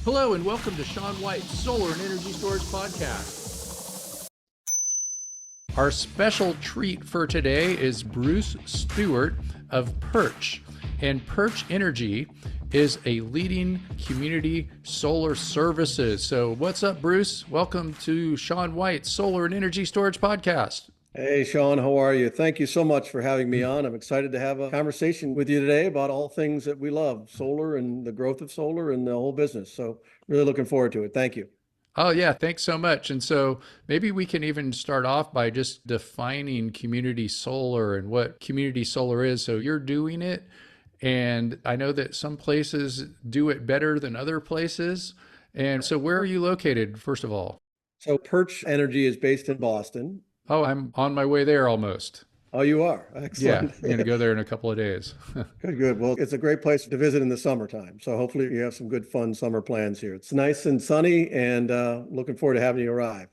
Hello and welcome to Sean White's Solar and Energy Storage Podcast. Our special treat for today is Bruce Stewart of Perch. And Perch Energy is a leading community solar services. So what's up, Bruce? Welcome to Sean White's Solar and Energy Storage Podcast. Hey, Sean, how are you? Thank you so much for having me on. I'm excited to have a conversation with you today about all things that we love, solar and the growth of solar and the whole business. So really looking forward to it. Thank you. Oh, yeah, thanks so much. And so maybe we can even start off by just defining community solar and what community solar is. So you're doing it, and I know that some places do it better than other places. And so where are you located, first of all? So Perch Energy is based in Boston. Oh, I'm on my way there almost. Oh, you are? Yeah, Excellent. I'm going to go there in a couple of days. Good, good. Well, it's a great place to visit in the summertime. So hopefully you have some good, fun summer plans here. It's nice and sunny and looking forward to having you arrive.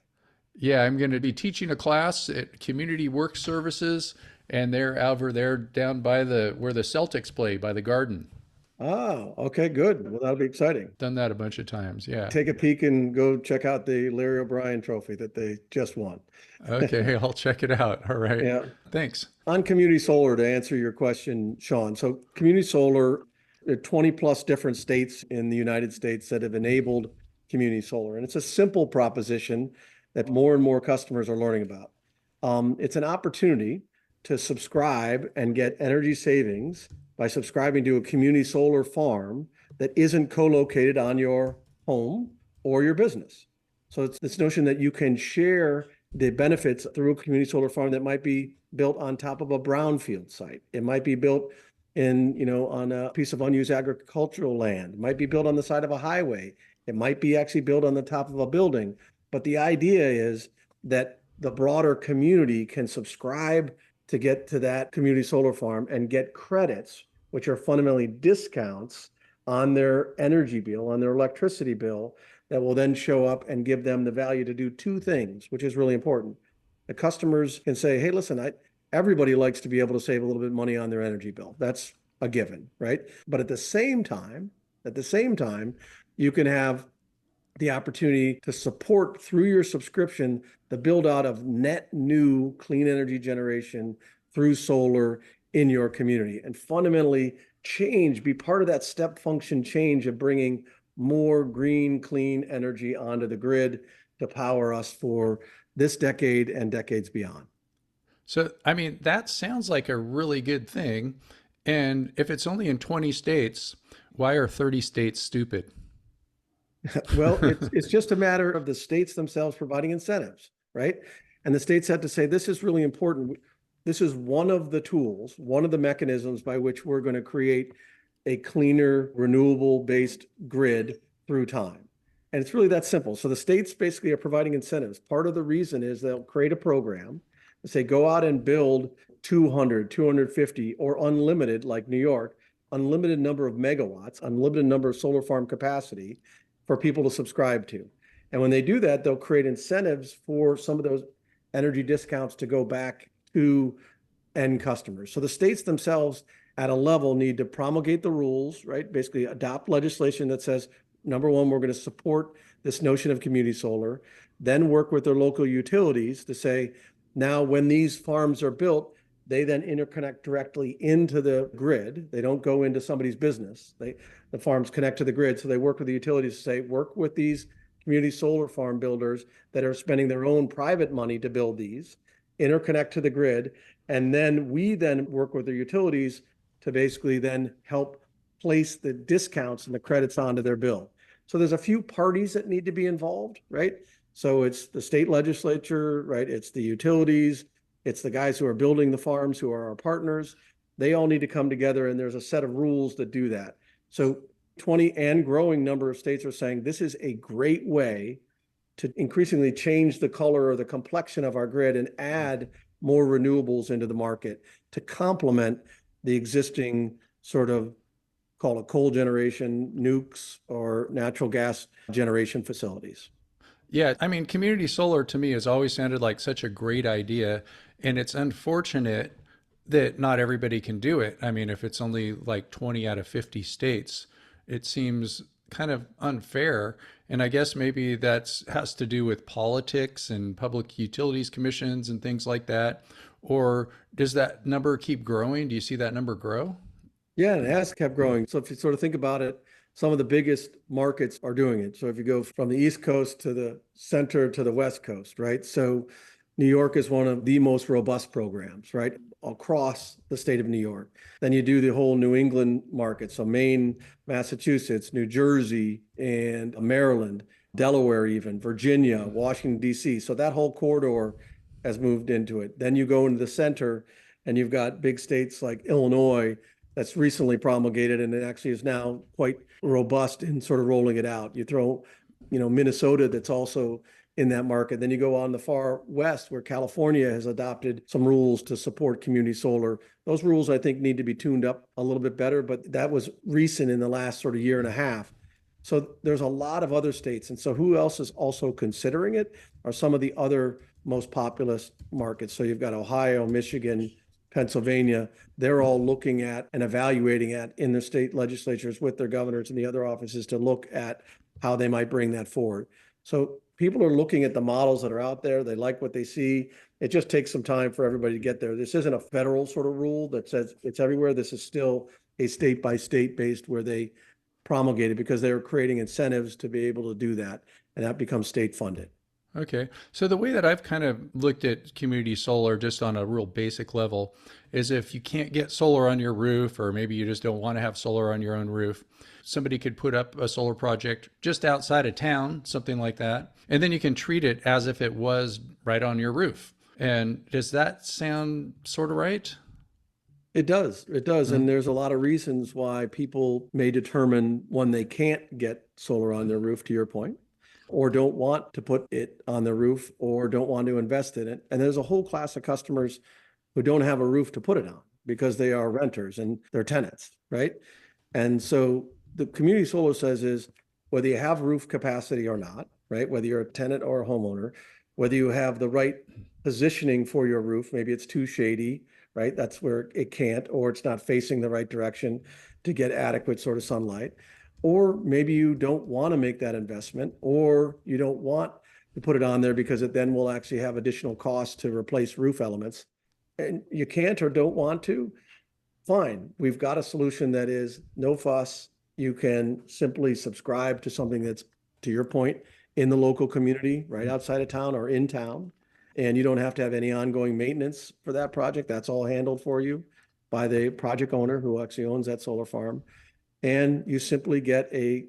Yeah, I'm going to be teaching a class at Community Work Services, and they're over there down by the where the Celtics play by the Garden. Oh, okay, good. Well, that'll be exciting. Done that a bunch of times. Yeah. Take a peek and go check out the Larry O'Brien trophy that they just won. Okay, I'll check it out. All right. Yeah. Thanks. On community solar, to answer your question, Sean. So community solar, there are 20 plus different states in the United States that have enabled community solar. And it's a simple proposition that more and more customers are learning about. It's an opportunity to subscribe and get energy savings by subscribing to a community solar farm that isn't co-located on your home or your business. So it's this notion that you can share the benefits through a community solar farm that might be built on top of a brownfield site. It might be built on a piece of unused agricultural land. It might be built on the side of a highway. It might be actually built on the top of a building. But the idea is that the broader community can subscribe to get to that community solar farm and get credits, which are fundamentally discounts on their energy bill, on their electricity bill, that will then show up and give them the value to do two things, which is really important. The customers can say, hey, listen, everybody likes to be able to save a little bit of money on their energy bill. That's a given, right? But at the same time, you can have the opportunity to support through your subscription the build out of net new clean energy generation through solar in your community, and fundamentally be part of that step function change of bringing more green, clean energy onto the grid to power us for this decade and decades beyond. So, I mean, that sounds like a really good thing. And if it's only in 20 states, why are 30 states stupid? Well, it's just a matter of the states themselves providing incentives, right? And the states have to say, this is really important. This is one of the tools, one of the mechanisms by which we're going to create a cleaner, renewable-based grid through time. And it's really that simple. So the states basically are providing incentives. Part of the reason is they'll create a program and say, go out and build 200, 250, or unlimited, like New York, unlimited number of megawatts, unlimited number of solar farm capacity for people to subscribe to. And when they do that, they'll create incentives for some of those energy discounts to go back to end customers. So the states themselves at a level need to promulgate the rules, right? Basically adopt legislation that says, number one, we're going to support this notion of community solar, then work with their local utilities to say, now when these farms are built, they then interconnect directly into the grid. They don't go into somebody's business. The farms connect to the grid. So they work with the utilities to say, work with these community solar farm builders that are spending their own private money to build these, interconnect to the grid. And then we then work with the utilities to basically then help place the discounts and the credits onto their bill. So there's a few parties that need to be involved, right? So it's the state legislature, right? It's the utilities, it's the guys who are building the farms who are our partners. They all need to come together, and there's a set of rules that do that. So 20 and growing number of states are saying this is a great way to increasingly change the color or the complexion of our grid and add more renewables into the market to complement the existing sort of, call it coal generation, nukes, or natural gas generation facilities. Yeah, I mean, community solar to me has always sounded like such a great idea. And it's unfortunate that not everybody can do it. I mean, if it's only like 20 out of 50 states, it seems kind of unfair. And I guess maybe that's has to do with politics and public utilities commissions and things like that. Or does that number keep growing? Do you see that number grow? Yeah, and it has kept growing. So if you sort of think about it, some of the biggest markets are doing it. So if you go from the East Coast to the center to the West Coast, right? So New York is one of the most robust programs, right? Across the state of New York. Then you do the whole New England market. So Maine, Massachusetts, New Jersey, and Maryland, Delaware, even Virginia, Washington, D.C. So that whole corridor has moved into it. Then you go into the center and you've got big states like Illinois that's recently promulgated and it actually is now quite robust in sort of rolling it out. You throw, Minnesota that's also in that market. Then you go on the far west where California has adopted some rules to support community solar. Those rules, I think, need to be tuned up a little bit better, but that was recent in the last sort of year and a half. So there's a lot of other states. And so who else is also considering it are some of the other most populous markets. So you've got Ohio, Michigan, Pennsylvania. They're all looking at and evaluating at in their state legislatures with their governors and the other offices to look at how they might bring that forward. So people are looking at the models that are out there. They like what they see. It just takes some time for everybody to get there. This isn't a federal sort of rule that says it's everywhere. This is still a state by state based where they promulgated because they're creating incentives to be able to do that. And that becomes state funded. Okay. So the way that I've kind of looked at community solar just on a real basic level is if you can't get solar on your roof, or maybe you just don't want to have solar on your own roof, somebody could put up a solar project just outside of town, something like that. And then you can treat it as if it was right on your roof. And does that sound sort of right? It does. It does. Mhm. And there's a lot of reasons why people may determine when they can't get solar on their roof, to your point, or don't want to put it on their roof or don't want to invest in it. And there's a whole class of customers who don't have a roof to put it on because they are renters and they're tenants, right? And so the community solar says is whether you have roof capacity or not, right? Whether you're a tenant or a homeowner, whether you have the right positioning for your roof, maybe it's too shady, right? That's where it can't, or it's not facing the right direction to get adequate sort of sunlight. Or maybe you don't want to make that investment, or you don't want to put it on there because it then will actually have additional costs to replace roof elements. And you can't or don't want to, fine. We've got a solution that is no fuss. You can simply subscribe to something that's, to your point, in the local community, right outside of town or in town. And you don't have to have any ongoing maintenance for that project. That's all handled for you by the project owner who actually owns that solar farm. And you simply get a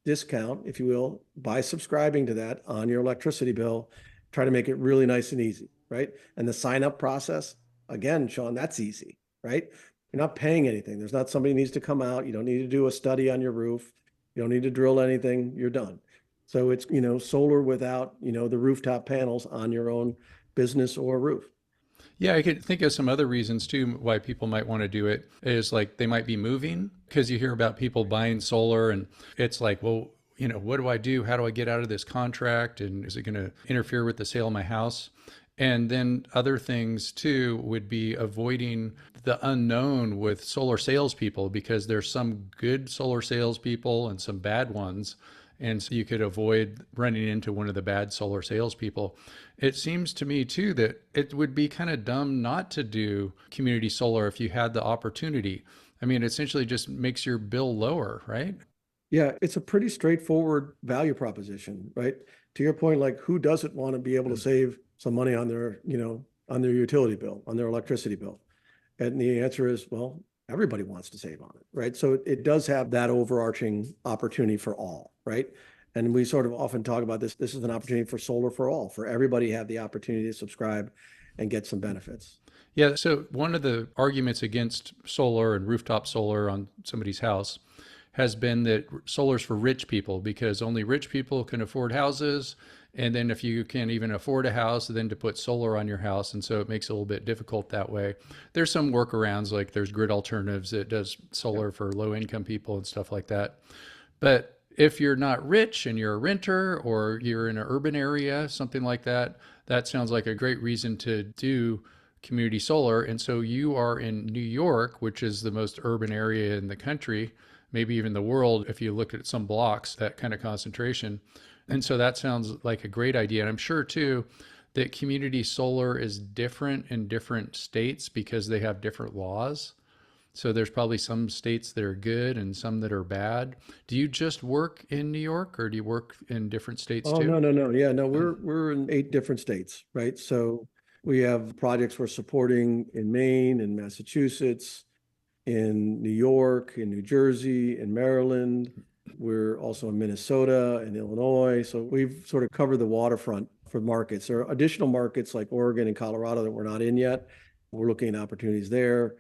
discount, if you will, by subscribing to that on your electricity bill. Try to make it really nice and easy, right? And the sign up process, again, Sean, that's easy, right? You're not paying anything. There's not somebody needs to come out. You don't need to do a study on your roof. You don't need to drill anything. You're done. So it's, solar without, the rooftop panels on your own business or roof. Yeah, I could think of some other reasons too why people might want to do it is like they might be moving because you hear about people buying solar and it's like, well, what do I do? How do I get out of this contract? And is it going to interfere with the sale of my house? And then other things too would be avoiding the unknown with solar salespeople because there's some good solar salespeople and some bad ones. And so you could avoid running into one of the bad solar salespeople. It seems to me too that it would be kind of dumb not to do community solar if you had the opportunity. I mean, it essentially just makes your bill lower, right? Yeah, it's a pretty straightforward value proposition, right? To your point, like who doesn't want to be able to save some money on their, on their utility bill, on their electricity bill? And the answer is, well, everybody wants to save on it, right? So it does have that overarching opportunity for all, right? And we sort of often talk about this. This is an opportunity for solar for all, for everybody to have the opportunity to subscribe and get some benefits. Yeah. So one of the arguments against solar and rooftop solar on somebody's house has been that solar's for rich people because only rich people can afford houses. And then if you can't even afford a house, then to put solar on your house. And so it makes it a little bit difficult that way. There's some workarounds, like there's grid alternatives that does solar for low income people and stuff like that. But if you're not rich and you're a renter or you're in an urban area, something like that, that sounds like a great reason to do community solar. And so you are in New York, which is the most urban area in the country. maybe even the world if you looked at some blocks, that kind of concentration. And so that sounds like a great idea. And I'm sure too that community solar is different in different states because they have different laws. So there's probably some states that are good and some that are bad. Do you just work in New York or do you work in different states Oh, too? no, no, no. Yeah, no, we're in 8 different states, right? So we have projects we're supporting in Maine and Massachusetts, in New York, in New Jersey, in Maryland. We're also in Minnesota and Illinois. So we've sort of covered the waterfront for markets. There are additional markets like Oregon and Colorado that we're not in yet. We're looking at opportunities there.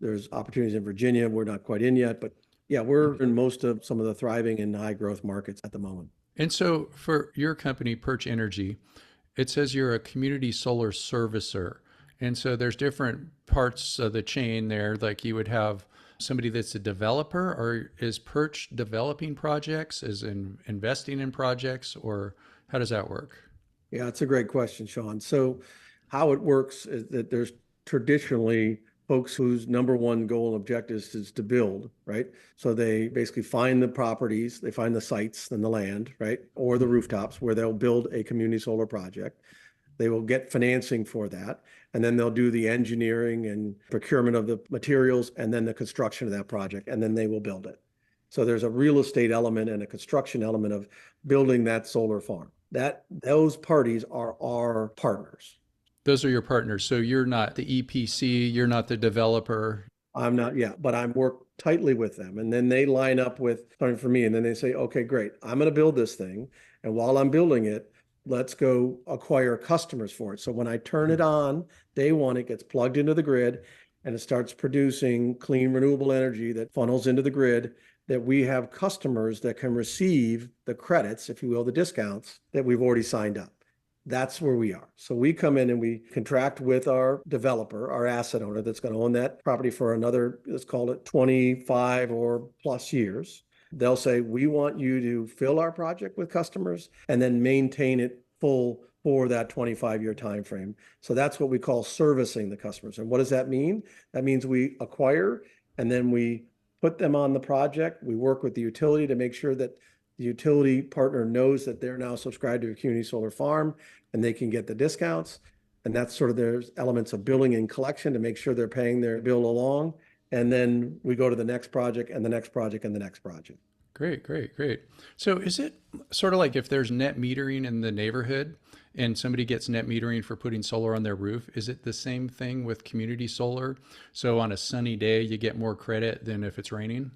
There's opportunities in Virginia we're not quite in yet, but yeah, we're in most of some of the thriving and high growth markets at the moment. And so for your company, Perch Energy, it says you're a community solar servicer. And so there's different parts of the chain there. Like you would have somebody that's a developer, or is Perch developing projects, is investing in projects, or how does that work? Yeah, it's a great question, Sean. So how it works is that there's traditionally folks whose number one goal and objective is to build, right? So they basically find the properties, they find the sites and the land, right? Or the rooftops where they'll build a community solar project. They will get financing for that. And then they'll do the engineering and procurement of the materials and then the construction of that project. And then they will build it. So there's a real estate element and a construction element of building that solar farm. Those parties are our partners. Those are your partners. So you're not the EPC, you're not the developer. I'm not yet, but I'm work tightly with them. And then they line up with something for me. And then they say, okay, great. I'm going to build this thing. And while I'm building it, let's go acquire customers for it. So when I turn it on, day one, it gets plugged into the grid and it starts producing clean, renewable energy that funnels into the grid, that we have customers that can receive the credits, if you will, the discounts that we've already signed up. That's where we are. So we come in and we contract with our developer, our asset owner that's going to own that property for another, let's call it 25 or plus years. They'll say, we want you to fill our project with customers and then maintain it full for that 25-year time frame. So that's what we call servicing the customers. And what does that mean? That means we acquire and then we put them on the project. We work with the utility to make sure that the utility partner knows that they're now subscribed to a community solar farm and they can get the discounts. And that's sort of there's elements of billing and collection to make sure they're paying their bill along. And then we go to the next project and the next project and the next project. Great, great, great. So is it sort of like if there's net metering in the neighborhood and somebody gets net metering for putting solar on their roof, is it the same thing with community solar? So on a sunny day, you get more credit than if it's raining?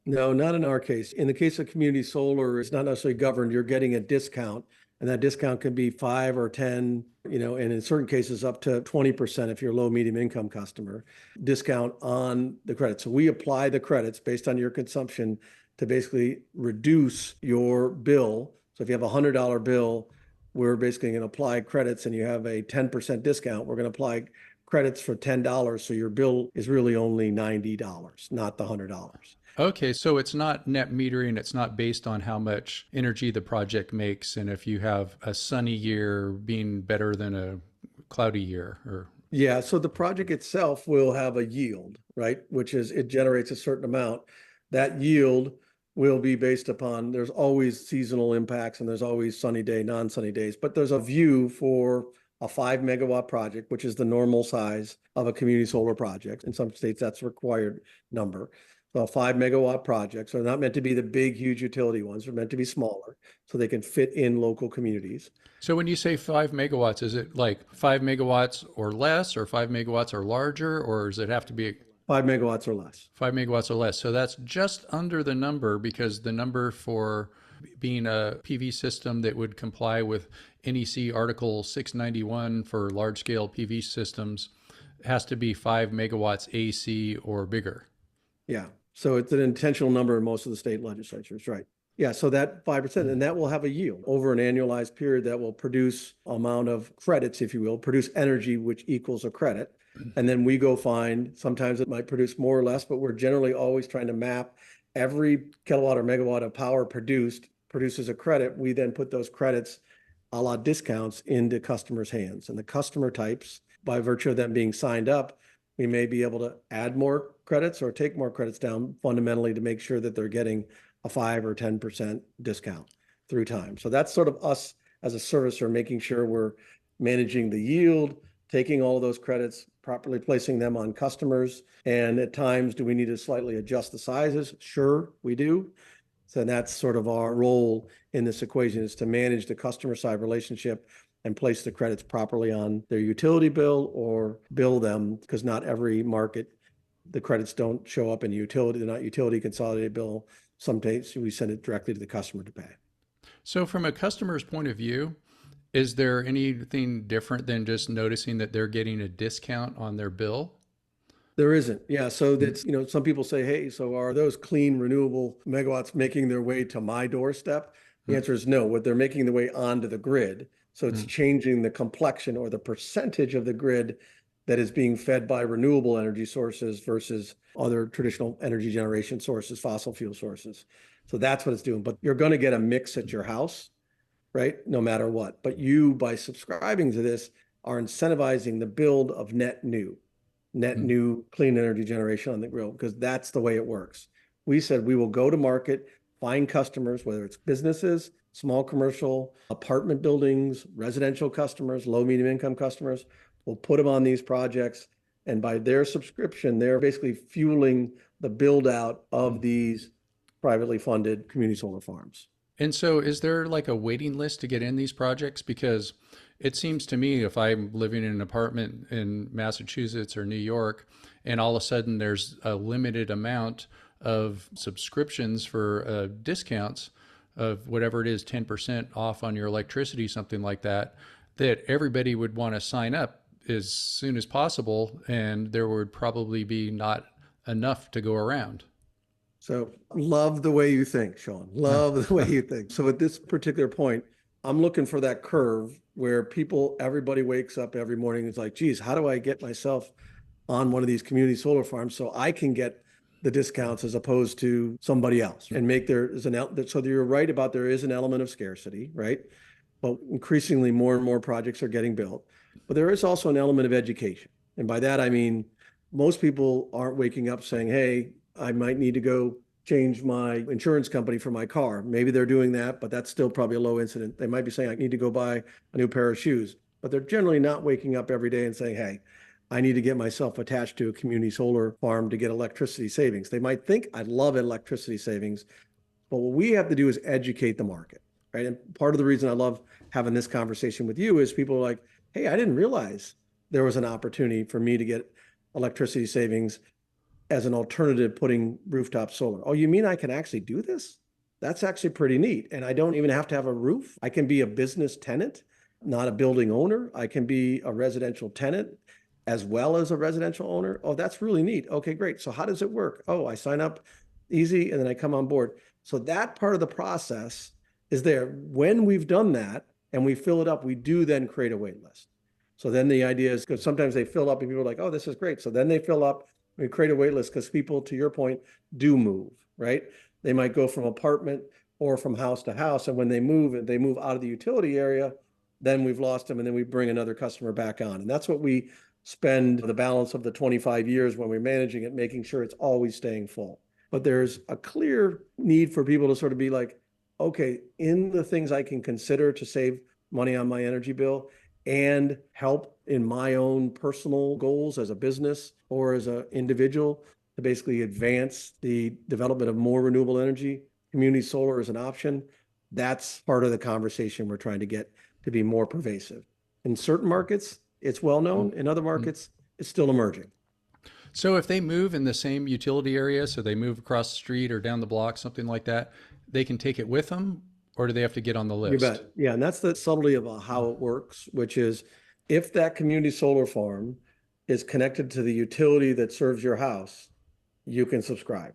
No, not in our case. In the case of community solar, it's not necessarily governed. You're getting a discount, and that discount can be 5 or 10, and in certain cases up to 20% if you're a low, medium income customer, discount on the credit. So we apply the credits based on your consumption to basically reduce your bill. So if you have a $100 bill, we're basically going to apply credits and you have a 10% discount. We're going to apply credits for $10. So your bill is really only $90, not the $100. Okay, so it's not net metering, it's not based on how much energy the project makes, and if you have a sunny year being better than a cloudy year, or Yeah, so the project itself will have a yield, right? Which is it generates a certain amount. That yield will be based upon, there's always seasonal impacts and there's always sunny day, non-sunny days, but there's a view for a 5 megawatt project, which is the normal size of a community solar project. In some states, that's a required number. So 5 megawatt projects are not meant to be the big, huge utility ones. They're meant to be smaller so they can fit in local communities. so when you say 5 megawatts, is it like 5 megawatts or less, or 5 megawatts or larger, or does it have to be 5 megawatts or less. 5 megawatts or less? So that's just under the number because the number for being a PV system that would comply with NEC Article 691 for large scale PV systems has to be 5 megawatts AC or bigger. Yeah. So it's an intentional number in most of the state legislatures, right? Yeah. So that 5%, and that will have a yield over an annualized period that will produce amount of credits, if you will, produce energy, which equals a credit. And then we go find, sometimes it might produce more or less, but we're generally always trying to map every kilowatt or megawatt of power produced produces a credit. We then put those credits a la discounts into customers' hands. And the customer types, by virtue of them being signed up, We may be able to add more credits or take more credits down fundamentally to make sure that they're getting a 5 or 10% discount through time. So that's sort of us as a servicer, making sure we're managing the yield, taking all of those credits, properly placing them on customers. And at times, do we need to slightly adjust the sizes? Sure, we do. So that's sort of our role in this equation, is to manage the customer side relationship and place the credits properly on their utility bill or bill them, because not every market, the credits don't show up in utility. They're not utility consolidated bill. Some days we send it directly to the customer to pay. So, from a customer's point of view, is there anything different than just noticing that they're getting a discount on their bill? There isn't. Yeah. So that's, some people say, hey, so are those clean renewable megawatts making their way to my doorstep? The answer is no. What they're making their way onto the grid. So it's changing the complexion or the percentage of the grid that is being fed by renewable energy sources versus other traditional energy generation sources, fossil fuel sources. So that's what it's doing. But you're going to get a mix at your house, right? No matter what. But you, by subscribing to this, are incentivizing the build of net new clean energy generation on the grid, because that's the way it works. We said we will go to market, find customers, whether it's businesses, small commercial, apartment buildings, residential customers, low, medium income customers. We'll put them on these projects. And by their subscription, they're basically fueling the build out of these privately funded community solar farms. And so, is there like a waiting list to get in these projects? Because it seems to me, if I'm living in an apartment in Massachusetts or New York, and all of a sudden there's a limited amount of subscriptions for discounts of whatever it is, 10% off on your electricity, something like that, that everybody would want to sign up as soon as possible, and there would probably be not enough to go around. So love the way you think, Sean. Love the way you think. So at this particular point, I'm looking for that curve where everybody wakes up every morning and is like, geez, how do I get myself on one of these community solar farms so I can get the discounts as opposed to somebody else, and so you're right about there is an element of scarcity, right? But increasingly more and more projects are getting built. But there is also an element of education. And by that, I mean, most people aren't waking up saying, hey, I might need to go change my insurance company for my car. Maybe they're doing that, but that's still probably a low incident. They might be saying, I need to go buy a new pair of shoes, but they're generally not waking up every day and saying, hey, I need to get myself attached to a community solar farm to get electricity savings. They might think, I'd love electricity savings, but what we have to do is educate the market, right? And part of the reason I love having this conversation with you is people are like, hey, I didn't realize there was an opportunity for me to get electricity savings as an alternative putting rooftop solar. Oh, you mean I can actually do this? That's actually pretty neat. And I don't even have to have a roof. I can be a business tenant, not a building owner. I can be a residential tenant as well as a residential owner. Oh, that's really neat. Okay, great. So how does it work? Oh, I sign up easy and then I come on board. So that part of the process is there. When we've done that and we fill it up, we do then create a wait list. So then the idea is, because sometimes they fill up and people are like, oh, this is great. So then they fill up. We create a wait list because people, to your point, do move, right? They might go from apartment or from house to house. And when they move out of the utility area, then we've lost them. And then we bring another customer back on. And that's what we spend the balance of the 25 years when we're managing it, making sure it's always staying full. But there's a clear need for people to sort of be like, okay, in the things I can consider to save money on my energy bill and help in my own personal goals as a business or as an individual to basically advance the development of more renewable energy, community solar is an option. That's part of the conversation we're trying to get to be more pervasive. In certain markets, it's well known. In other markets, it's still emerging. So if they move in the same utility area, so they move across the street or down the block, something like that, they can take it with them, or do they have to get on the list? You bet. Yeah, and that's the subtlety of how it works, which is if that community solar farm is connected to the utility that serves your house, you can subscribe.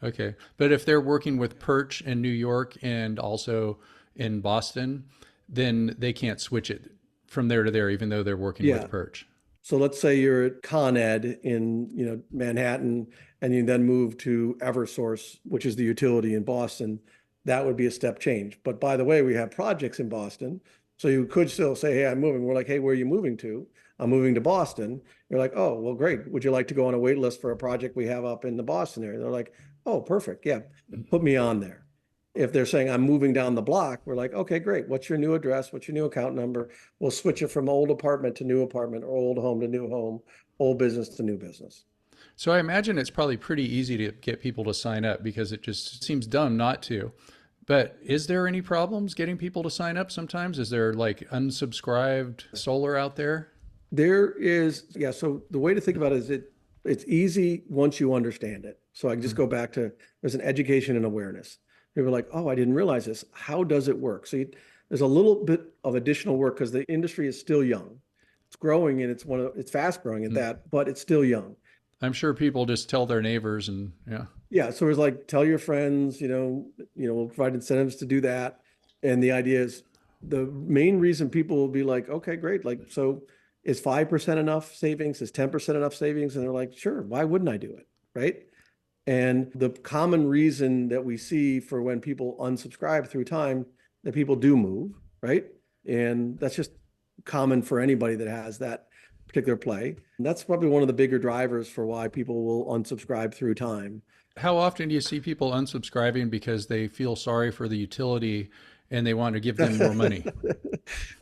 Okay. But if they're working with Perch in New York and also in Boston, then they can't switch it from there to there, even though they're working with Perch. So let's say you're at Con Ed in Manhattan, and you then move to Eversource, which is the utility in Boston. That would be a step change. But by the way, we have projects in Boston, so you could still say, "Hey, I'm moving." We're like, "Hey, where are you moving to?" I'm moving to Boston. You're like, oh, well, great. Would you like to go on a wait list for a project we have up in the Boston area? They're like, oh, perfect. Yeah, put me on there. If they're saying I'm moving down the block, we're like, okay, great. What's your new address? What's your new account number? We'll switch it from old apartment to new apartment, or old home to new home, old business to new business. So I imagine it's probably pretty easy to get people to sign up because it just seems dumb not to. But is there any problems getting people to sign up sometimes? Is there like unsubscribed solar out there? There is, yeah. So the way to think about it is it's easy once you understand it. So I can just Mm. go back to there's an education and awareness. People are like, oh, I didn't realize this. How does it work? So there's a little bit of additional work because the industry is still young. It's growing and it's fast growing at Mm. that, but it's still young. I'm sure people just tell their neighbors and yeah. Yeah, so it's like tell your friends, we'll provide incentives to do that. And the idea is the main reason people will be like, okay, great. Like, so is 5% enough savings? Is 10% enough savings? And they're like, sure, why wouldn't I do it? Right. And the common reason that we see for when people unsubscribe through time, that people do move, right? And that's just common for anybody that has that particular play. And that's probably one of the bigger drivers for why people will unsubscribe through time. How often do you see people unsubscribing because they feel sorry for the utility and they want to give them more money?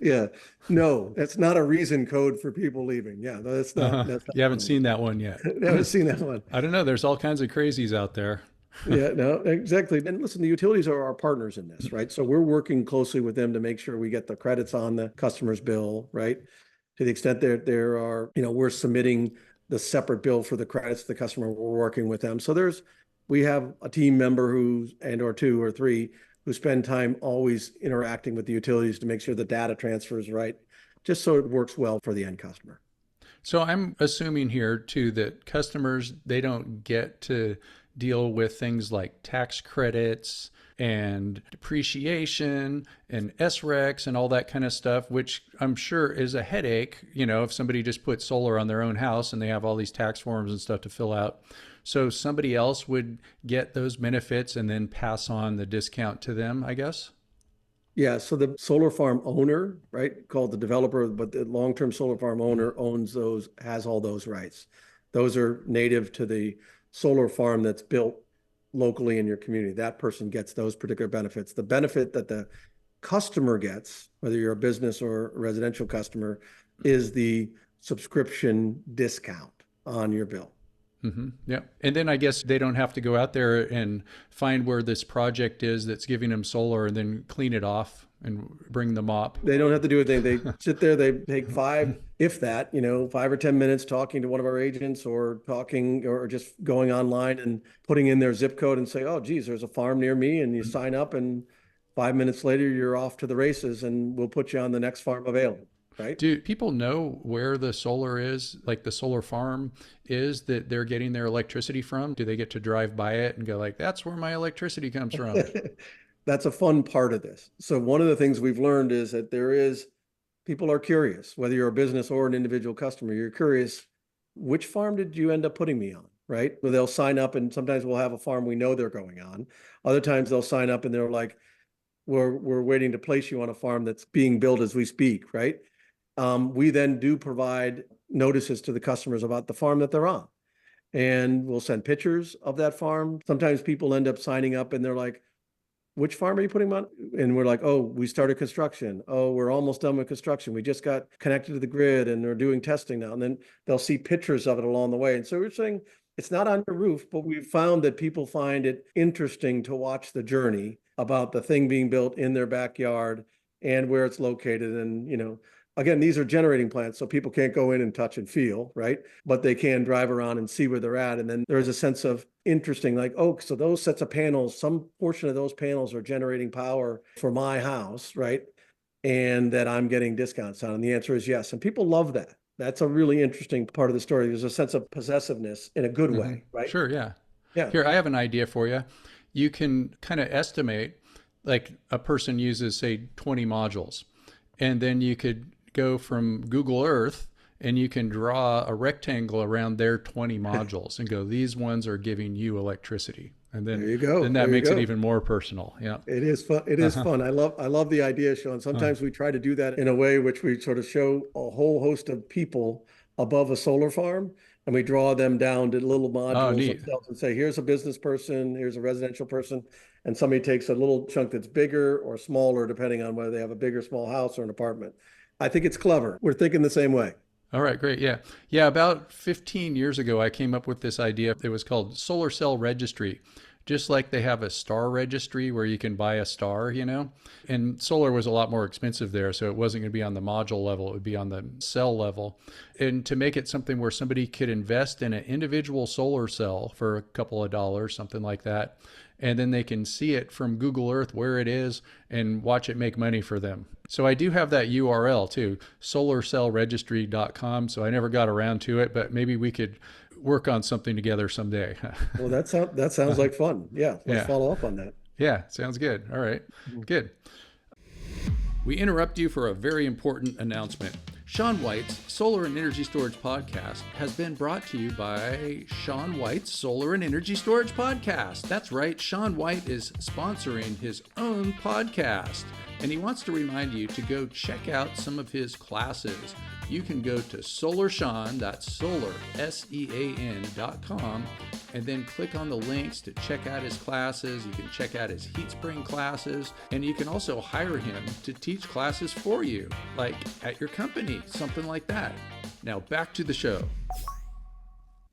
Yeah, no, that's not a reason code for people leaving. Yeah, that's not You haven't one. seen that one yet. I haven't seen that one. I don't know. There's all kinds of crazies out there. Yeah, no, exactly. And listen, the utilities are our partners in this, right? So we're working closely with them to make sure we get the credits on the customer's bill, right? To the extent that there are, we're submitting the separate bill for the credits to the customer, we're working with them. So we have a team member or two or three who spend time always interacting with the utilities to make sure the data transfer is right, just so it works well for the end customer. So I'm assuming here too that customers, they don't get to deal with things like tax credits and depreciation and SRECs and all that kind of stuff, which I'm sure is a headache, if somebody just puts solar on their own house and they have all these tax forms and stuff to fill out. So somebody else would get those benefits and then pass on the discount to them, I guess. Yeah, so the solar farm owner, right, called the developer, but the long-term solar farm owner has all those rights. Those are native to the solar farm that's built locally in your community. That person gets those particular benefits. The benefit that the customer gets, whether you're a business or a residential customer, is the subscription discount on your bill. Yeah. And then I guess they don't have to go out there and find where this project is that's giving them solar and then clean it off and bring the mop. They don't have to do anything. They sit there, they take if that, 5 or 10 minutes talking to one of our agents or talking or just going online and putting in their zip code and say, oh, geez, there's a farm near me. And you sign up and 5 minutes later, you're off to the races and we'll put you on the next farm available. Right? Do people know where the solar is, like the solar farm is that they're getting their electricity from? Do they get to drive by it and go like, that's where my electricity comes from? That's a fun part of this. So one of the things we've learned is that people are curious, whether you're a business or an individual customer, you're curious, which farm did you end up putting me on? Right? Well, they'll sign up and sometimes we'll have a farm we know they're going on. Other times they'll sign up and they're like, we're waiting to place you on a farm that's being built as we speak, right? We then do provide notices to the customers about the farm that they're on. And we'll send pictures of that farm. Sometimes people end up signing up and they're like, which farm are you putting on? And we're like, oh, we started construction. Oh, we're almost done with construction. We just got connected to the grid and they're doing testing now. And then they'll see pictures of it along the way. And so we're saying it's not on your roof, but we've found that people find it interesting to watch the journey about the thing being built in their backyard and where it's located. And, again, these are generating plants, so people can't go in and touch and feel, right? But they can drive around and see where they're at. And then there's a sense of interesting, like, oh, so those sets of panels, some portion of those panels are generating power for my house, right? And that I'm getting discounts on. And the answer is yes. And people love that. That's a really interesting part of the story. There's a sense of possessiveness in a good way, right? Sure, yeah. Yeah. Here, I have an idea for you. You can kind of estimate, like a person uses, say, 20 modules, and then you could go from Google Earth and you can draw a rectangle around their 20 modules and go, these ones are giving you electricity. And There you go. then that There you makes it go. even more personal. Yeah. It is fun. It is Uh-huh. fun. I love the idea, Sean. Uh, Sometimes we try to do that in a way which we sort of show a whole host of people above a solar farm, and we draw them down to little oh, modules neat. themselves and say, here's a business person, here's a residential person, and somebody takes a little chunk that's bigger or smaller, depending on whether they have a big or small house or an apartment. I think it's clever. We're thinking the same way. All right, great. Yeah. Yeah, about 15 years ago, I came up with this idea. It was called Solar Cell Registry. Just like they have a star registry where you can buy a star, you know? And solar was a lot more expensive there, so it wasn't going to be on the module level, it would be on the cell level. And to make it something where somebody could invest in an individual solar cell for a couple of dollars, something like that, and then they can see it from Google Earth where it is and watch it make money for them. So I do have that URL too, solarcellregistry.com. So I never got around to it, but maybe we could work on something together someday. Well, that sounds like fun. Yeah, let's Yeah. follow up on that. Yeah. Sounds good. All right. Good. We interrupt you for a very important announcement. Sean White's Solar and Energy Storage Podcast has been brought to you by Sean White's Solar and Energy Storage Podcast. That's right, Sean White is sponsoring his own podcast, and he wants to remind you to go check out some of his classes. You can go to SolarSean, that's solar, SEAN.com, and then click on the links to check out his classes. You can check out his heat spring classes, and you can also hire him to teach classes for you, like at your company, something like that. Now back to the show.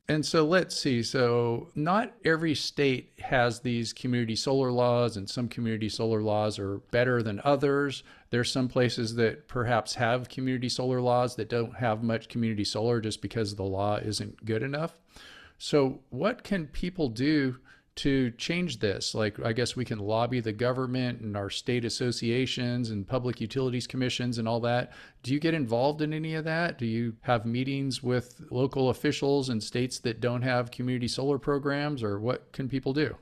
And so let's see. So not every state has these community solar laws, and some community solar laws are better than others. There's some places that perhaps have community solar laws that don't have much community solar just because the law isn't good enough. So what can people do to change this? Like, I guess we can lobby the government and our state associations and public utilities commissions and all that. Do you get involved in any of that? Do you have meetings with local officials in states that don't have community solar programs, or what can people do?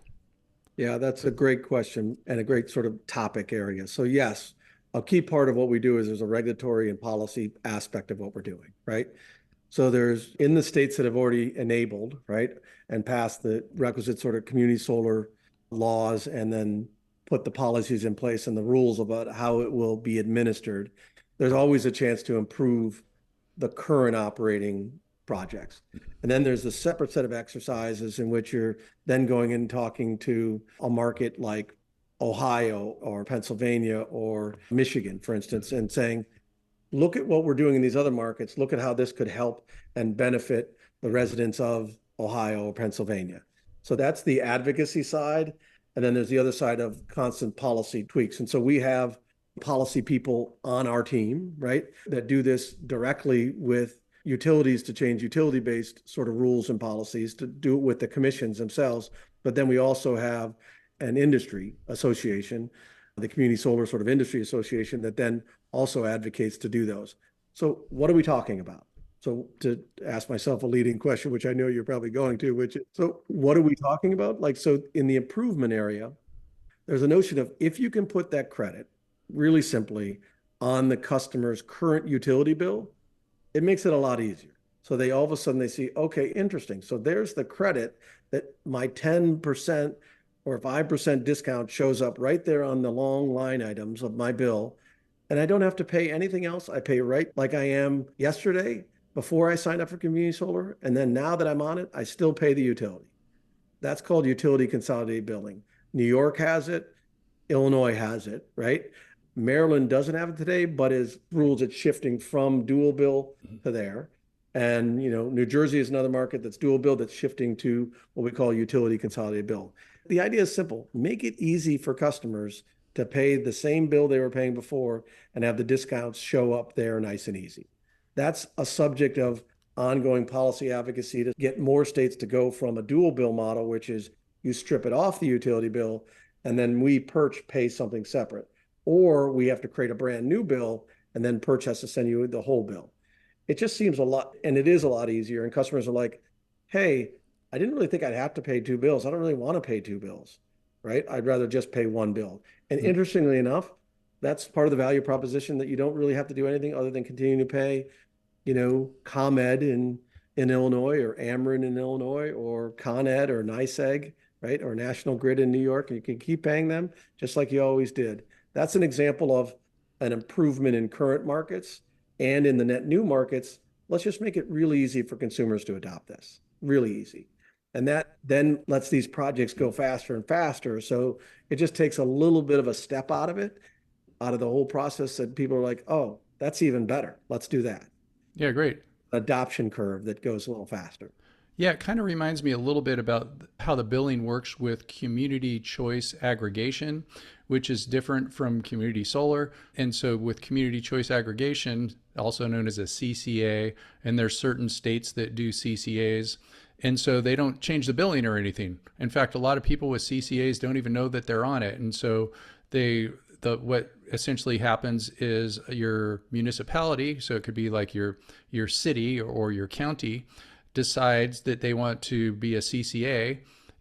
Yeah, that's a great question and a great sort of topic area. So yes, a key part of what we do is there's a regulatory and policy aspect of what we're doing, right? So there's in the states that have already enabled, right, and passed the requisite sort of community solar laws and then put the policies in place and the rules about how it will be administered, there's always a chance to improve the current operating projects. And then there's a separate set of exercises in which you're then going and talking to a market like Ohio or Pennsylvania or Michigan, for instance, and saying, look at what we're doing in these other markets. Look at how this could help and benefit the residents of Ohio or Pennsylvania. So that's the advocacy side. And then there's the other side of constant policy tweaks. And so we have policy people on our team, right, that do this directly with utilities to change utility-based sort of rules and policies, to do it with the commissions themselves. But then we also have an industry association, the Community Solar sort of Industry Association, that then also advocates to do those. So what are we talking about? So to ask myself a leading question, which I know you're probably going to, which is, so what are we talking about? Like, so in the improvement area, there's a notion of if you can put that credit really simply on the customer's current utility bill, it makes it a lot easier. So they all of a sudden they see, okay, interesting. So there's the credit that my 10% or 5% discount shows up right there on the long line items of my bill. And I don't have to pay anything else. I pay right like I am yesterday before I signed up for community solar. And then now that I'm on it, I still pay the utility. That's called utility consolidated billing. New York has it. Illinois has it, right? Maryland doesn't have it today, but is rules it's shifting from dual bill to there. And New Jersey is another market that's dual bill that's shifting to what we call utility consolidated bill. The idea is simple: make it easy for customers to pay the same bill they were paying before and have the discounts show up there nice and easy. That's a subject of ongoing policy advocacy to get more states to go from a dual bill model, which is you strip it off the utility bill and then we, Perch, pay something separate. Or we have to create a brand new bill and then Perch has to send you the whole bill. It just seems a lot, and it is a lot easier. And customers are like, hey, I didn't really think I'd have to pay two bills. I don't really want to pay two bills, right? I'd rather just pay one bill. And interestingly enough, that's part of the value proposition, that you don't really have to do anything other than continue to pay, ComEd in Illinois, or Ameren in Illinois, or ConEd or NYSEG, right? Or National Grid in New York, and you can keep paying them just like you always did. That's an example of an improvement in current markets, and in the net new markets. Let's just make it really easy for consumers to adopt this, really easy. And that then lets these projects go faster and faster. So it just takes a little bit of a step out of it, out of the whole process, that people are like, oh, that's even better. Let's do that. Yeah, great. Adoption curve that goes a little faster. Yeah, it kind of reminds me a little bit about how the billing works with community choice aggregation, which is different from community solar. And so with community choice aggregation, also known as a CCA, and there's certain states that do CCAs. And so they don't change the billing or anything. In fact, a lot of people with CCAs don't even know that they're on it. And so what essentially happens is your municipality, so it could be like your city or your county, decides that they want to be a CCA,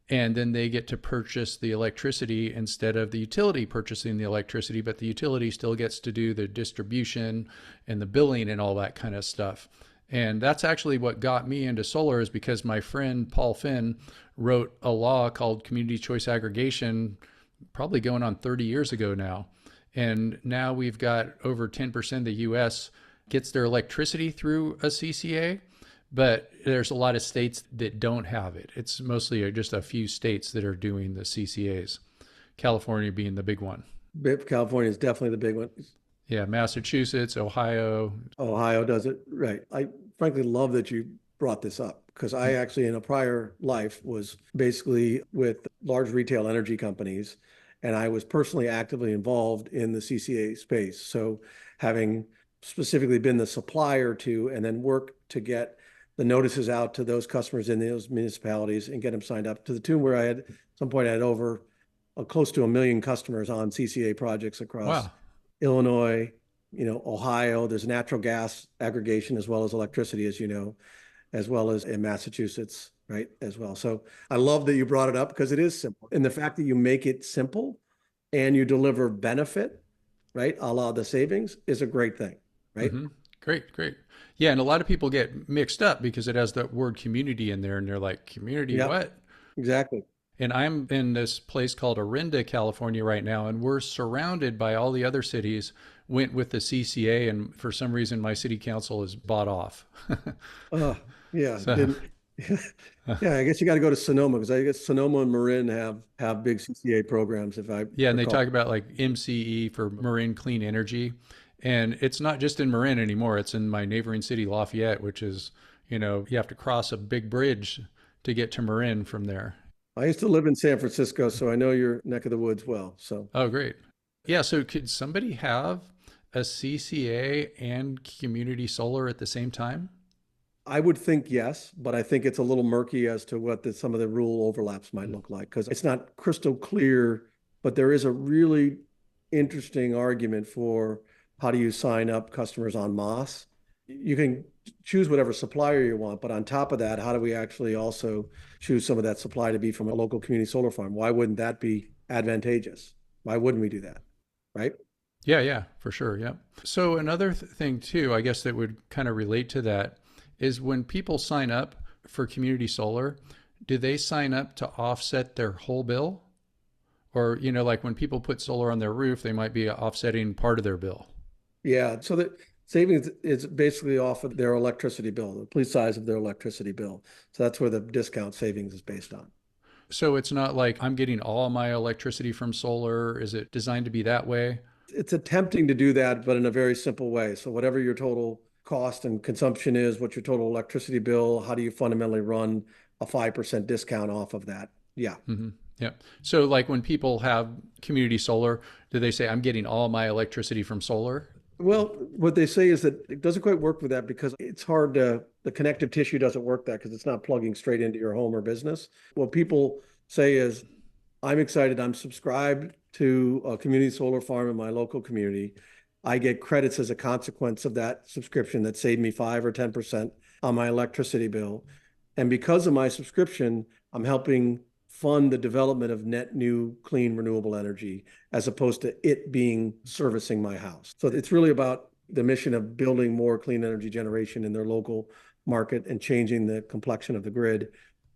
and then they get to purchase the electricity instead of the utility purchasing the electricity, but the utility still gets to do the distribution and the billing and all that kind of stuff. And that's actually what got me into solar, is because my friend Paul Finn wrote a law called community choice aggregation, probably going on 30 years ago now. And now we've got over 10% of the US gets their electricity through a CCA, but there's a lot of states that don't have it. It's mostly just a few states that are doing the CCAs, California being the big one. California is definitely the big one. Yeah, Massachusetts, Ohio. Ohio does it, right. I frankly love that you brought this up, because I actually, in a prior life, was basically with large retail energy companies, and I was personally actively involved in the CCA space. So having specifically been the supplier to, and then work to get the notices out to those customers in those municipalities and get them signed up, to the tune where at some point I had over close to 1 million customers on CCA projects across Wow. Illinois, Ohio. There's natural gas aggregation as well as electricity, as you know, as well as in Massachusetts, right, as well. So I love that you brought it up, because it is simple. And the fact that you make it simple and you deliver benefit, right, a la the savings, is a great thing, right? Mm-hmm. Great, great. Yeah, and a lot of people get mixed up because it has that word community in there, and they're like, community Yep, what? exactly. And I'm in this place called Orinda, California right now, and we're surrounded by all the other cities went with the CCA, and for some reason my city council is bought off. Uh, yeah, So, yeah, I guess you got to go to Sonoma, because I guess Sonoma and Marin have big CCA programs, if I yeah, and they recall. talk about like MCE for Marin Clean Energy. And it's not just in Marin anymore. It's in my neighboring city, Lafayette, which is, you have to cross a big bridge to get to Marin from there. I used to live in San Francisco, so I know your neck of the woods well. So Oh, great. Yeah. So could somebody have a CCA and community solar at the same time? I would think yes, but I think it's a little murky as to what some of the rule overlaps might look like, because it's not crystal clear. But there is a really interesting argument for how do you sign up customers en masse. You can choose whatever supplier you want, but on top of that, how do we actually also choose some of that supply to be from a local community solar farm? Why wouldn't that be advantageous? Why wouldn't we do that? Right? Yeah, yeah, for sure. Yeah. So another thing too, I guess that would kind of relate to that is when people sign up for community solar, do they sign up to offset their whole bill? Or, like when people put solar on their roof, they might be offsetting part of their bill. Yeah. So the savings is basically off of their electricity bill, the complete size of their electricity bill. So that's where the discount savings is based on. So it's not like I'm getting all my electricity from solar. Is it designed to be that way? It's attempting to do that, but in a very simple way. So whatever your total cost and consumption is, what's your total electricity bill, how do you fundamentally run a 5% discount off of that? Yeah. Mm-hmm. Yeah. So like when people have community solar, do they say I'm getting all my electricity from solar? Well, what they say is that it doesn't quite work with that, because it's hard the connective tissue doesn't work that, because it's not plugging straight into your home or business. What people say is, I'm excited. I'm subscribed to a community solar farm in my local community. I get credits as a consequence of that subscription that save me 5 or 10% on my electricity bill. And because of my subscription, I'm helping fund the development of net new clean renewable energy, as opposed to it being servicing my house. So it's really about the mission of building more clean energy generation in their local market and changing the complexion of the grid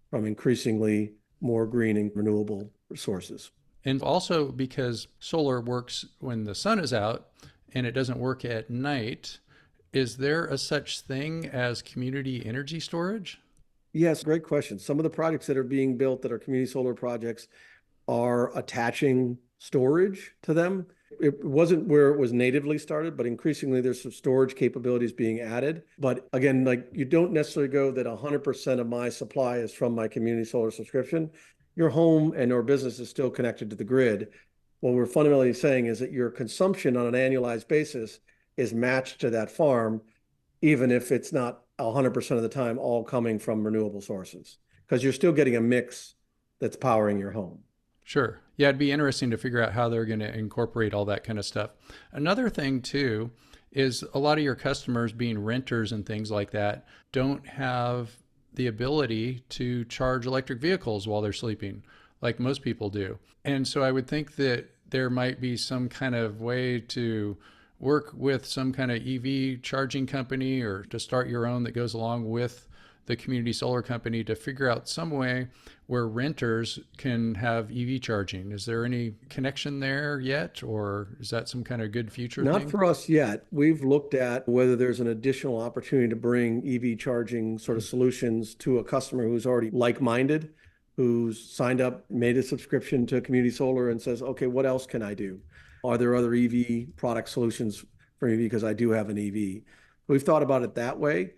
from increasingly more green and renewable sources. And also because solar works when the sun is out and it doesn't work at night, is there a such thing as community energy storage? Yes, great question. Some of the projects that are being built that are community solar projects are attaching storage to them. It wasn't where it was natively started, but increasingly there's some storage capabilities being added. But again, like you don't necessarily go that 100% of my supply is from my community solar subscription. Your home and or business is still connected to the grid. What we're fundamentally saying is that your consumption on an annualized basis is matched to that farm, even if it's not 100% of the time all coming from renewable sources, because you're still getting a mix that's powering your home. Sure. Yeah, it'd be interesting to figure out how they're going to incorporate all that kind of stuff. Another thing, too, is a lot of your customers, being renters and things like that, don't have the ability to charge electric vehicles while they're sleeping, like most people do. And so I would think that there might be some kind of way to work with some kind of EV charging company or to start your own that goes along with the community solar company to figure out some way where renters can have EV charging. Is there any connection there yet, or is that some kind of good future Not thing? for us yet. We've looked at whether there's an additional opportunity to bring EV charging sort of solutions to a customer who's already like-minded, who's signed up, made a subscription to community solar and says, okay, what else can I do? Are there other EV product solutions for EV? Because I do have an EV. We've thought about it that way.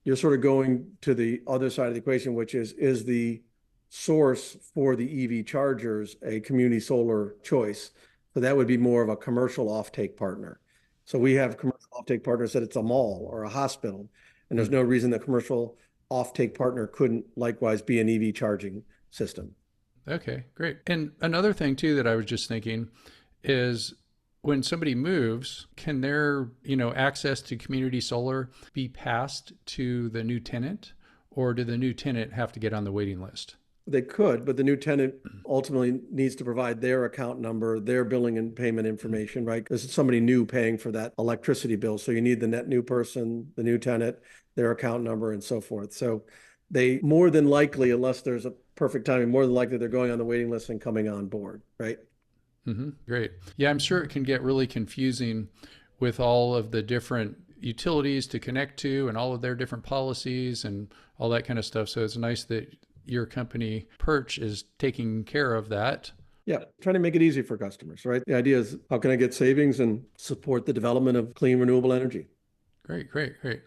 You're sort of going to the other side of the equation, which is the source for the EV chargers a community solar choice? So that would be more of a commercial offtake partner. So we have commercial offtake partners that it's a mall or a hospital, and there's Hmm. no reason the commercial offtake partner couldn't likewise be an EV charging system. Okay, great. And another thing too that I was just thinking is when somebody moves, can their, access to community solar be passed to the new tenant, or do the new tenant have to get on the waiting list? They could, but the new tenant ultimately needs to provide their account number, their billing and payment information, right? Because it's somebody new paying for that electricity bill. So you need the net new person, the new tenant, their account number, and so forth. So they more than likely, unless there's a perfect timing, more than likely they're going on the waiting list and coming on board, right? Great. Yeah, I'm sure it can get really confusing with all of the different utilities to connect to and all of their different policies and all that kind of stuff. So it's nice that your company, Perch, is taking care of that. Yeah, trying to make it easy for customers, right? The idea is how can I get savings and support the development of clean renewable energy? Great, great, great.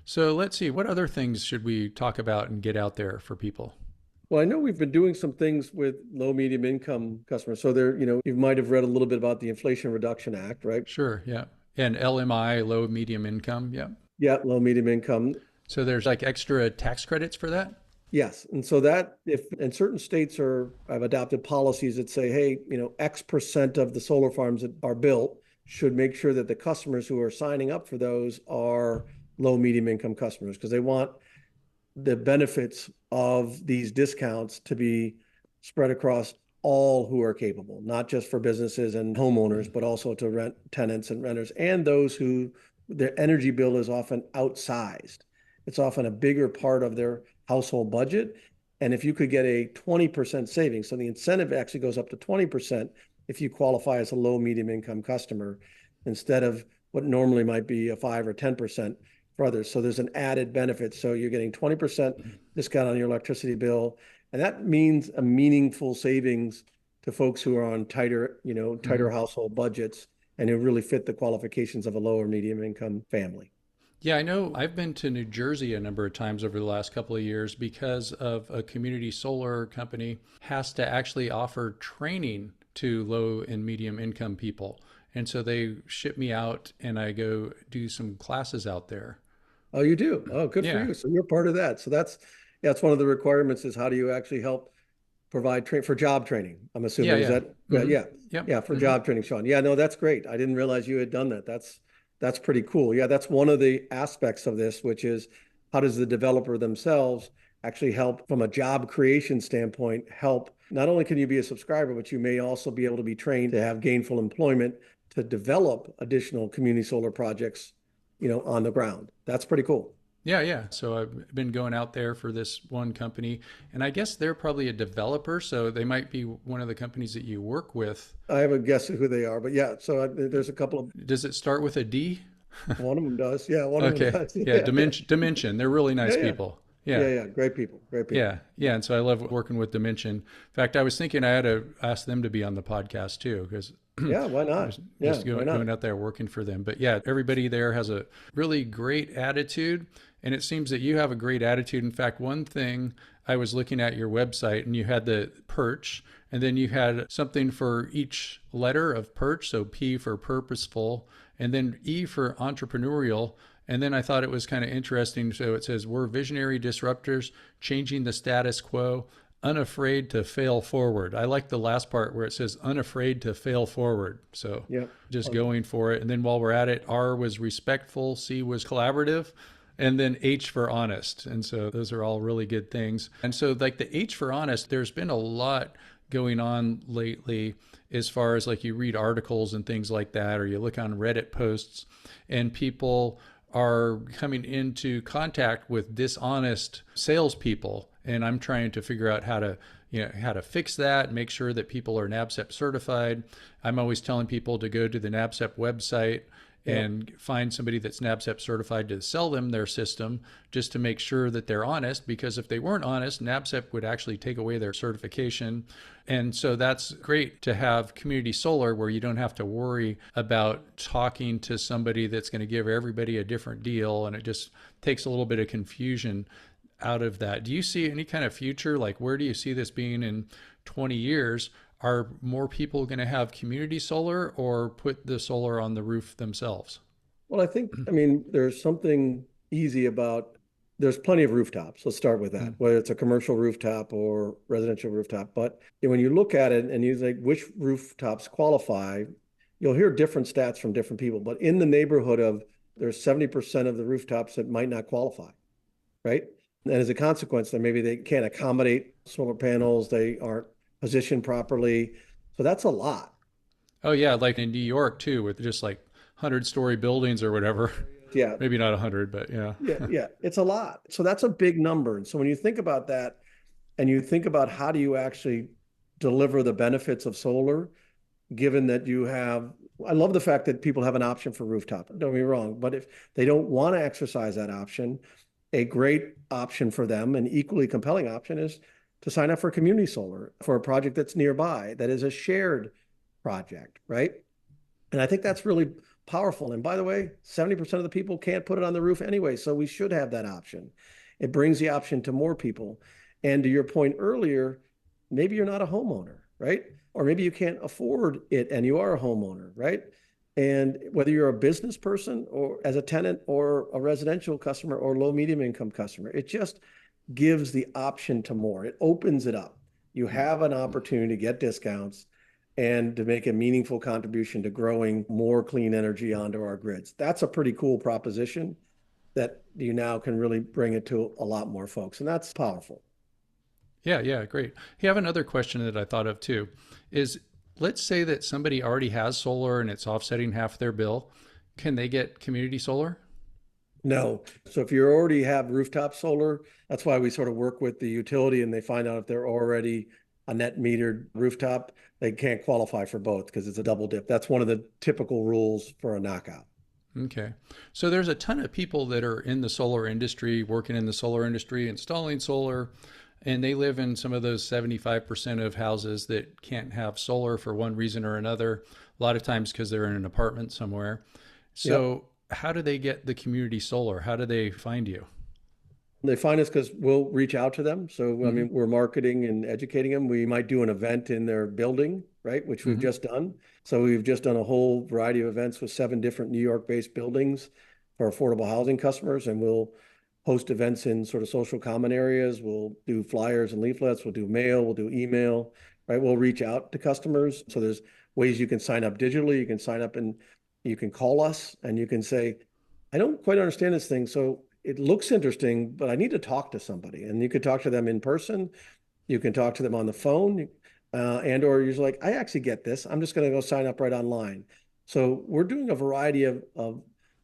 So let's see, what other things should we talk about and get out there for people? Well, I know we've been doing some things with low, medium income customers. So there, you might have read a little bit about the Inflation Reduction Act, right? Sure, yeah. And LMI, low, medium income, yeah. Yeah, low, medium income. So there's like extra tax credits for that? Yes. And so that if and certain states have adopted policies that say, hey, X percent of the solar farms that are built should make sure that the customers who are signing up for those are low, medium income customers because they want the benefits of these discounts to be spread across all who are capable, not just for businesses and homeowners, but also to rent tenants and renters and those who their energy bill is often outsized. It's often a bigger part of their household budget. And if you could get a 20% savings, so the incentive actually goes up to 20% if you qualify as a low, medium income customer instead of what normally might be a 5 or 10% for others. So there's an added benefit. So you're getting 20% discount on your electricity bill. And that means a meaningful savings to folks who are on tighter Mm-hmm. household budgets and who really fit the qualifications of a lower medium income family. Yeah, I know I've been to New Jersey a number of times over the last couple of years because of a community solar company has to actually offer training to low and medium income people. And so they ship me out and I go do some classes out there. Oh, you do? Oh, good for Yeah. you. So you're part of that. So that's one of the requirements is how do you actually help provide for job training? I'm Yeah, assuming is yeah. that Mm-hmm. yeah. Yep. Yeah, for Mm-hmm. job training, Sean. Yeah, no, that's great. I didn't realize you had done that. That's pretty cool. Yeah, that's one of the aspects of this, which is how does the developer themselves actually help from a job creation standpoint, help not only can you be a subscriber, but you may also be able to be trained to have gainful employment to develop additional community solar projects, on the ground. That's pretty cool. Yeah, yeah. So I've been going out there for this one company, and I guess they're probably a developer, so they might be one of the companies that you work with. I have a guess of who they are, but yeah, so there's a couple of, Does it start with a D? one of them does. Yeah, one of them Okay. does. Yeah, Yeah, yeah, Dimension. They're really yeah, nice yeah, people. Yeah. yeah, yeah. Great people, great people. Yeah. Yeah. And so I love working with Dimension. In fact, I was thinking I had to ask them to be on the podcast too, because Yeah, why not? Yeah, just why not? going out there working for them. But yeah, everybody there has a really great attitude. And it seems that you have a great attitude. In fact, one thing I was looking at your website and you had the Perch, and then you had something for each letter of Perch. So P for purposeful, and then E for entrepreneurial. And then I thought it was kind of interesting. So it says, we're visionary disruptors, changing the status quo, unafraid to fail forward. I like the last part where it says unafraid to fail forward. So Yeah. just going for it. And then while we're at it, R was respectful, C was collaborative, and then H for honest. And so those are all really good things. And so, like the H for honest, there's been a lot going on lately as far as like you read articles and things like that, or you look on Reddit posts, and people are coming into contact with dishonest salespeople. And I'm trying to figure out how to, how to fix that, make sure that people are NABCEP certified. I'm always telling people to go to the NABCEP website Yeah. and find somebody that's NABCEP certified to sell them their system, just to make sure that they're honest, because if they weren't honest, NABCEP would actually take away their certification. And so that's great to have community solar where you don't have to worry about talking to somebody that's going to give everybody a different deal, and it just takes a little bit of confusion out of that. Do you see any kind of future? Like, where do you see this being in 20 years? Are more people going to have community solar or put the solar on the roof themselves? Well, I mean, there's something easy about, there's plenty of rooftops. Let's start with that, whether it's a commercial rooftop or residential rooftop. But when you look at it and you think which rooftops qualify, you'll hear different stats from different people. But in the neighborhood of, there's 70% of the rooftops that might not qualify, right? And as a consequence, then maybe they can't accommodate solar panels, they aren't positioned properly. So that's a lot. Oh, yeah, like in New York too, with just like 100-story buildings or whatever. Yeah. Maybe not 100, but yeah. Yeah, yeah, it's a lot. So that's a big number. And so when you think about that and you think about how do you actually deliver the benefits of solar, given that you have, I love the fact that people have an option for rooftop. Don't get me wrong, but if they don't want to exercise that option, a great option for them, an equally compelling option is to sign up for community solar for a project that's nearby, that is a shared project, right? And I think that's really powerful. And by the way, 70% of the people can't put it on the roof anyway, so we should have that option. It brings the option to more people. And to your point earlier, maybe you're not a homeowner, right? Or maybe you can't afford it and you are a homeowner, right? And whether you're a business person or as a tenant or a residential customer or low medium income customer, it just gives the option to more. It opens it up. You have an opportunity to get discounts and to make a meaningful contribution to growing more clean energy onto our grids. That's a pretty cool proposition that you now can really bring it to a lot more folks. And that's powerful. Yeah, yeah, great. Hey, I have another question that I thought of too. Is, let's say that somebody already has solar and it's offsetting half their bill. Can they get community solar? No. So if you already have rooftop solar, that's why we sort of work with the utility and they find out if they're already a net metered rooftop, they can't qualify for both because it's a double dip. That's one of the typical rules for a knockout. Okay. So there's a ton of people that are in the solar industry, working in the solar industry, installing solar, and they live in some of those 75% of houses that can't have solar for one reason or another, a lot of times because they're in an apartment somewhere. Yep. So how do they get the community solar? How do they find you? They find us because we'll reach out to them. So, I Mm-hmm. mean, we're marketing and educating them. We might do an event in their building, right? Which we've Mm-hmm. just done. So we've just done a whole variety of events with 7 different New York-based buildings for affordable housing customers. And we'll host events in sort of social common areas. We'll do flyers and leaflets. We'll do mail. We'll do email, right? We'll reach out to customers. So there's ways you can sign up digitally. You can sign up and you can call us and you can say, I don't quite understand this thing. So it looks interesting, but I need to talk to somebody. And you could talk to them in person. You can talk to them on the phone, and or you're like, I actually get this. I'm just going to go sign up right online. So we're doing a variety of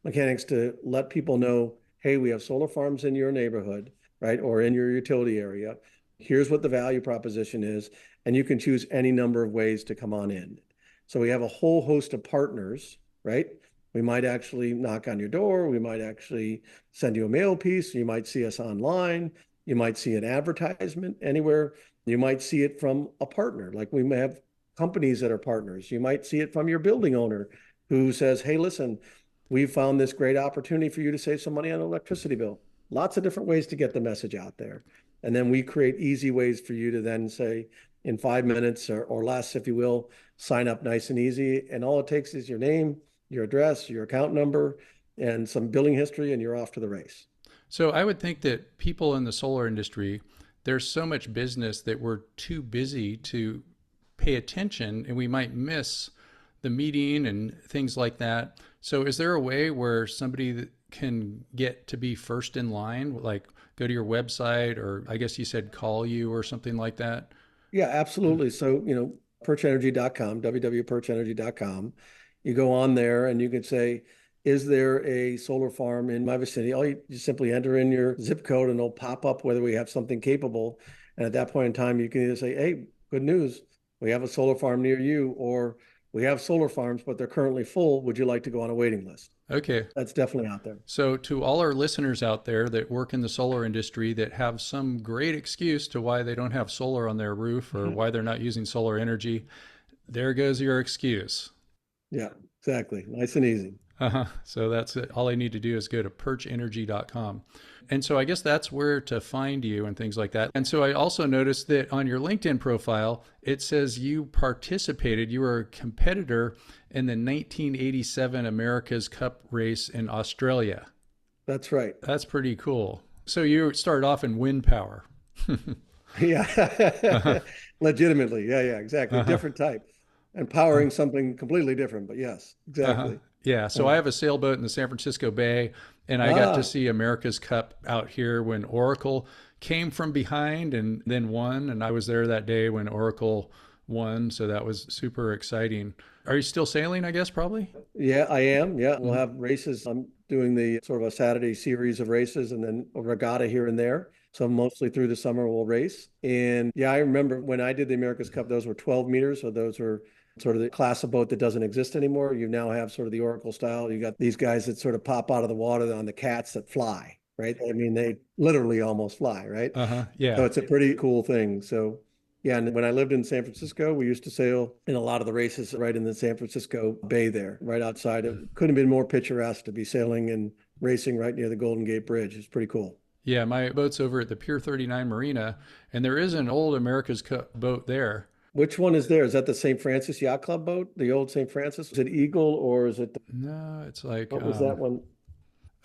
mechanics to let people know, hey, we have solar farms in your neighborhood, right? Or in your utility area. Here's what the value proposition is. And you can choose any number of ways to come on in. So we have a whole host of partners, right? We might actually knock on your door. We might actually send you a mail piece. You might see us online. You might see an advertisement anywhere. You might see it from a partner. Like we may have companies that are partners. You might see it from your building owner who says, hey, listen, we found this great opportunity for you to save some money on an electricity bill. Lots of different ways to get the message out there. And then we create easy ways for you to then say, in 5 minutes or less, if you will, sign up nice and easy. And all it takes is your name, your address, your account number, and some billing history, and you're off to the race. So I would think that people in the solar industry, there's so much business that we're too busy to pay attention and we might miss the meeting and things like that. So is there a way where somebody can get to be first in line, like go to your website, or I guess you said call you or something like that? Yeah, absolutely. So, perchenergy.com, www.perchenergy.com. You go on there and you can say, is there a solar farm in my vicinity? You simply enter in your zip code and it'll pop up whether we have something capable. And at that point in time, you can either say, hey, good news, we have a solar farm near you, or we have solar farms, but they're currently full. Would you like to go on a waiting list? Okay. That's definitely out there. So, to all our listeners out there that work in the solar industry that have some great excuse to why they don't have solar on their roof or why they're not using solar energy, there goes your excuse. Yeah, exactly. Nice and easy. So that's it. All I need to do is go to perchenergy.com. And so I guess that's where to find you and things like that. And so I also noticed that on your LinkedIn profile, it says you participated, you were a competitor in the 1987 America's Cup race in Australia. That's right. That's pretty cool. So you started off in wind power. Yeah, legitimately. Yeah, exactly. Uh-huh. Different type and powering something completely different. But yes, Uh-huh. exactly. Yeah. So I have a sailboat in the San Francisco Bay, and I got to Ah, see America's Cup out here when Oracle came from behind and then won. And I was there that day when Oracle won. So that was super exciting. Are you still sailing, I guess, probably? yeah, I am. Yeah, we'll Mhm. have races. I'm doing the sort of a Saturday series of races and then a regatta here and there. So mostly through the summer we'll race. And yeah, I remember when I did the America's Cup, those were 12 meters. So those were sort of the class of boat that doesn't exist anymore. You now have sort of the Oracle style. You got these guys that sort of pop out of the water on the cats that fly, right? I mean, they literally almost fly, right? Uh-huh. So Yeah. it's a pretty cool thing. So yeah, and when I lived in San Francisco, we used to sail in a lot of the races right in the San Francisco Bay there, right outside. It couldn't have been more picturesque to be sailing and racing right near the Golden Gate Bridge. It's pretty cool. Yeah. My boat's over at the Pier 39 Marina, and there is an old America's Cup boat there. Which one is there? Is that the St. Francis Yacht Club boat, the old St. Francis? Is it Eagle or is it, No, it's like, what was that one?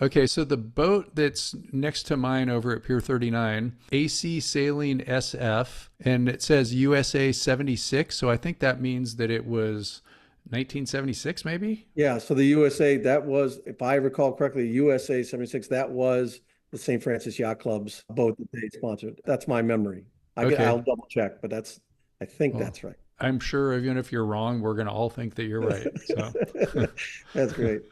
okay, so the boat that's next to mine over at Pier 39, AC Sailing SF, and it says USA 76. So I think that means that it was 1976, maybe? Yeah, so the USA, that was, if I recall correctly, USA 76, that was the St. Francis Yacht Club's boat that they sponsored. That's my memory. I'll Okay. double check, but I think Well, that's right. I'm sure even if you're wrong, we're going to all think that you're right. So, That's great.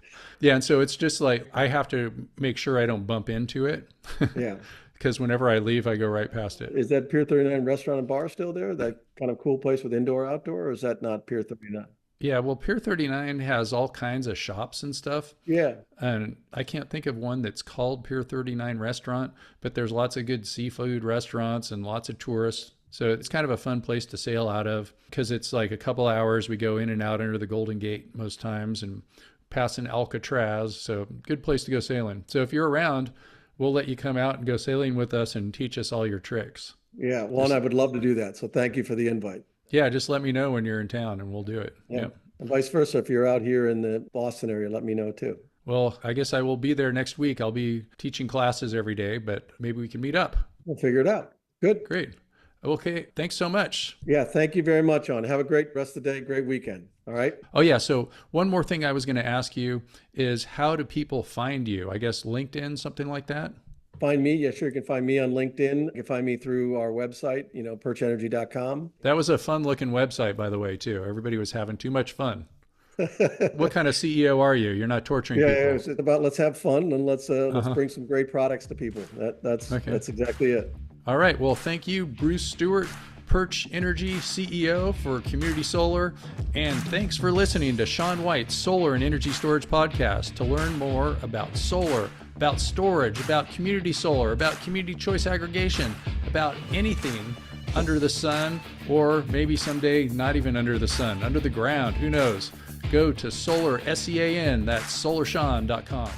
yeah. And so it's just like I have to make sure I don't bump into it Yeah. because whenever I leave, I go right past it. Is that Pier 39 restaurant and bar still there? That kind of cool place with indoor, outdoor, or is that not Pier 39? Yeah. Well, Pier 39 has all kinds of shops and stuff. Yeah. And I can't think of one that's called Pier 39 Restaurant, but there's lots of good seafood restaurants and lots of tourists. So it's kind of a fun place to sail out of because it's like a couple hours. We go in and out under the Golden Gate most times and passing Alcatraz. So good place to go sailing. So if you're around, we'll let you come out and go sailing with us and teach us all your tricks. Yeah. Well, and Just I would love to do that. So thank you for the invite. yeah, just let me know when you're in town and we'll do it. Yeah. Yep. And vice versa. If you're out here in the Boston area, let me know too. Well, I guess I will be there next week. I'll be teaching classes every day, but maybe we can meet up. We'll figure it out. Good. Great. Okay. Thanks so much. Yeah. Thank you very much, on. Have a great rest of the day. Great weekend. All right. Oh, yeah. So, one more thing I was going to ask you is how do people find you? I guess LinkedIn, something like that? Find me. Yeah, sure. You can find me on LinkedIn. You can find me through our website, perchenergy.com. That was a fun looking website, by the way, too. Everybody was having too much fun. What kind of CEO are you? You're not torturing Yeah, people. it's about let's have fun and let's Uh-huh. bring some great products to people. Okay. That's exactly it. All right. Well, thank you, Bruce Stewart, Perch Energy CEO for Community Solar. And thanks for listening to Sean White's Solar and Energy Storage Podcast. To learn more about solar, about storage, about community solar, about community choice aggregation, about anything under the sun, or maybe someday not even under the sun, under the ground, who knows? Go to Solar, SEAN, that's solarshawn.com.